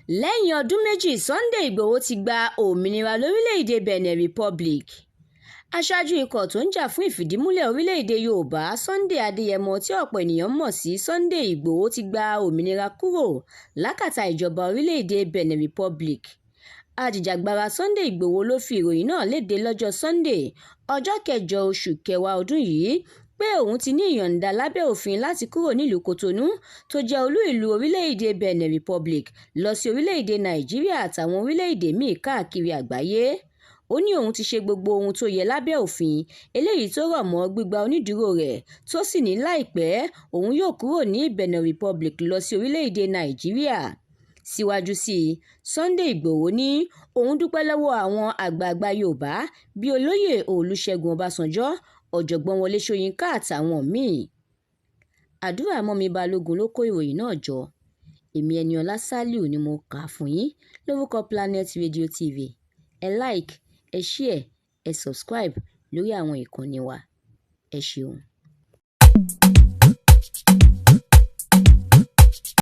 Lẹ́yìn ọdún méjì, Sunday Ìgbòho ti gba òmìnira lórílẹ̀‐èdè Benin Republic. Aṣáájú ikọ̀ tó ń jà fún ìfìdímúlẹ̀ orílẹ̀‐èdè Yorùbá, Sunday Adéyẹmọ tí ọ̀pọ̀ ènìyàn mọ̀ sí Sunday Ìgbòho ti gba òmìnira kúrò lákàtà ìjọba orílẹ̀‐èdè Benin Republic. Ajìjàgbara Sunday Ìgbòho ló fi ìròyìn náà léde lọ́jọ́ Sunday, ọjọ́ 8 oṣù kẹwàá ọdún yìí, pé òun ti ní ìyọ̀ǹda lábẹ́ òfin láti kúrò nílùú Cotonou tó jẹ́ olú ìlú orílẹ̀-èdè Benin Republic lọ sí orílẹ̀-èdè Nàìjíríà àtàwọn orílẹ̀-èdè míì káàkiri àgbáyé. Ó ní òun ti ṣe gbogbo ohun tó yẹ lábẹ́ òfin, eléyìí tó rọ̀ mọ́ gbígba onídùúró rẹ̀, tó sì ní láìpẹ́ òun yóò kúrò ní Benin Republic lọ sí orílẹ̀-èdè Nàìjíríà. Síwájú sí i, Sunday Ìgbòho ní òun dúpẹ́ lọ́wọ́ àwọn àgbààgbà Yorùbá bíi olóyè Olúṣẹ́gun Ọbásanjọ́, ọ̀jọ̀gbọ́n Wọlé Ṣóyínká àtàwọn míì. Àdúràmọ́mi Balógun ló kó ìròyìn náà jọ. Èmi Ẹniọlá Sálíù ni mo kà á fún yín lórúkọ Planet Radio TV. Ẹ like, ẹ share, ẹ subscribe lórí àwọn ìkànnì wa. Ẹ ṣeun.